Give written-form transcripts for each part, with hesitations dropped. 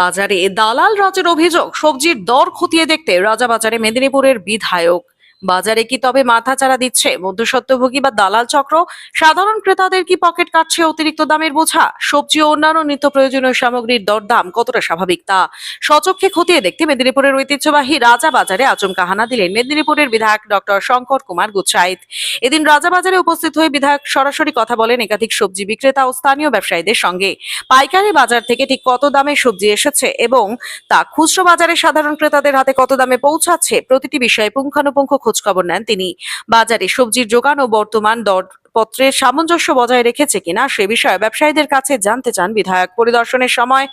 বাজারে দালাল রাজের অভিযোগ, সবজির দর খতিয়ে দেখতে রাজাবাজারে মেদিনীপুরের বিধায়ক। বাজারে কি তবে মাথাচাড়া দিচ্ছে মধ্যস্বত্বভোগী বা দালাল চক্র? সাধারণ ক্রেতাদের কি পকেট কাটছে অতিরিক্ত দামের বোঝা? সবজি ও অন্যান্য নিত্য প্রয়োজনীয় সামগ্রীর দরদাম কতটা স্বাভাবিক তা সচক্ষে খতিয়ে দেখতে মেদিনীপুরের ঐতিহ্যবাহী রাজাবাজারে আচমকা হানা দিলেন মেদিনীপুরের বিধায়ক ডক্টর শঙ্কর কুমার গুচ্ছাইত। এদিন রাজাবাজারে উপস্থিত হয়ে বিধায়ক সরাসরি কথা বলেন একাধিক সবজি বিক্রেতা ও স্থানীয় ব্যবসায়ীদের সঙ্গে। পাইকারি বাজার থেকে ঠিক কত দামে সবজি এসেছে এবং তা খুচরো বাজারে সাধারণ ক্রেতাদের হাতে কত দামে পৌঁছাচ্ছে প্রতিটি বিষয়ে পুঙ্খানুপুঙ্খ খোঁজখবর নেন তিনি। বাজারে সবজির যোগান ও বর্তমান দরপত্রের সামঞ্জস্য বজায় রেখেছে কিনা সে বিষয়ে ব্যবসায়ীদের কাছে জানতে চান বিধায়ক। পরিদর্শনের সময়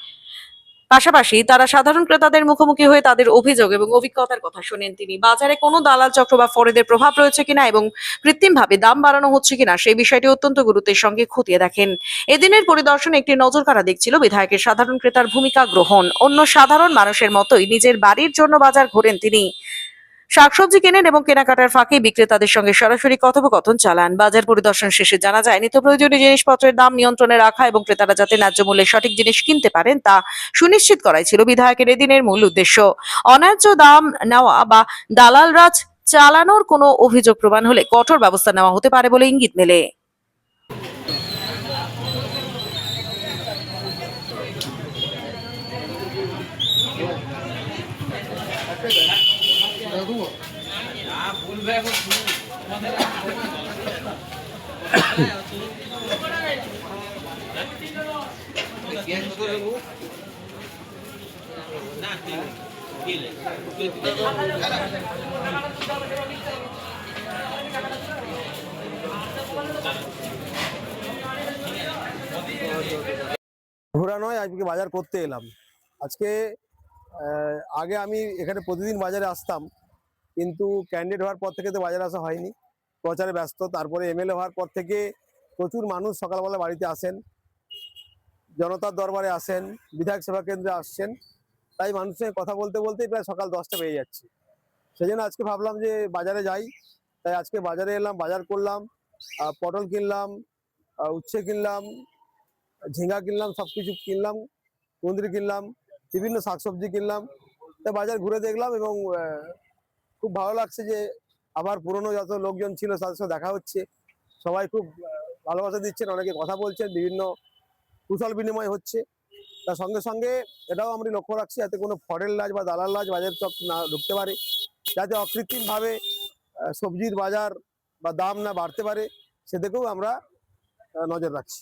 পাশাপাশি তারা সাধারণ ক্রেতাদের মুখোমুখি হয়ে তাদের অভিযোগ এবং অভিজ্ঞতার কথা শোনেন তিনি। বাজারে কোনো দালাল চক্র বা ফরেদের প্রভাব রয়েছে কিনা এবং কৃত্রিমভাবে দাম বাড়ানো হচ্ছে কিনা সেই বিষয়টি অত্যন্ত গুরুত্বের সঙ্গে খতিয়ে দেখেন। এদিনের পরিদর্শনে একটি নজর কাড়া দিক ছিল বিধায়কের সাধারণ ক্রেতার ভূমিকা গ্রহণ। অন্য সাধারণ মানুষের মতোই নিজের বাড়ির জন্য বাজার ঘোরেন তিনি। শাকসবজি কেনেন এবং কেনাকাটার ফাঁকে বিক্রেতাদের সঙ্গে সরাসরি কথোপকথন চালান। বাজার পরিদর্শন শেষে জানা যায় নিত্য প্রয়োজনীয় জিনিসপত্রের দাম নিয়ন্ত্রণে রাখা এবং ক্রেতারা যাতে ন্যায্য মূল্যে সঠিক জিনিস কিনতে পারেন তা সুনিশ্চিত করাই ছিল বিধায়কের এদিনের মূল উদ্দেশ্য। অন্যায্য দাম নেওয়া বা দালাল রাজ চালানোর কোনো অভিযোগ প্রমাণ হলে কঠোর ব্যবস্থা নেওয়া হতে পারে বলে ইঙ্গিত মেলে। ঘোরা নয়, আজকে বাজার করতে এলাম। আজকে আগে আমি এখানে প্রতিদিন বাজারে আসতাম, কিন্তু ক্যান্ডিডেট হওয়ার পর থেকে তো বাজারে আসা হয়নি, প্রচারে ব্যস্ত। তারপরে এমএলএ হওয়ার পর থেকে প্রচুর মানুষ সকালবেলা বাড়িতে আসেন, জনতার দরবারে আসেন, বিধায়ক সেবা কেন্দ্রে আসছেন। তাই মানুষের সঙ্গে কথা বলতে বলতেই প্রায় সকাল 10টা বেজে যাচ্ছে। সেই জন্য আজকে ভাবলাম যে বাজারে যাই। তাই আজকে বাজারে এলাম, বাজার করলাম, পটল কিনলাম, উচ্ছে কিনলাম, ঝিঙ্গা কিনলাম, সব কিছু কিনলাম, কুঁদরি কিনলাম, বিভিন্ন শাকসবজি কিনলাম। তাই বাজার ঘুরে দেখলাম এবং খুব ভালো লাগছে যে আবার পুরনো যত লোকজন ছিল তাদের সাথে দেখা হচ্ছে। সবাই খুব ভালোবাসা দিচ্ছেন, অনেকে কথা বলছেন, বিভিন্ন কুশল বিনিময় হচ্ছে। তার সঙ্গে সঙ্গে এটাও আমরা লক্ষ্য রাখছি যাতে কোনো ফরেন রাজ বা দালাল রাজ বাজার চক না ঢুকতে পারে, যাতে অকৃত্রিমভাবে সবজির বাজার বা দাম না বাড়তে পারে, সেদিকেও আমরা নজর রাখছি।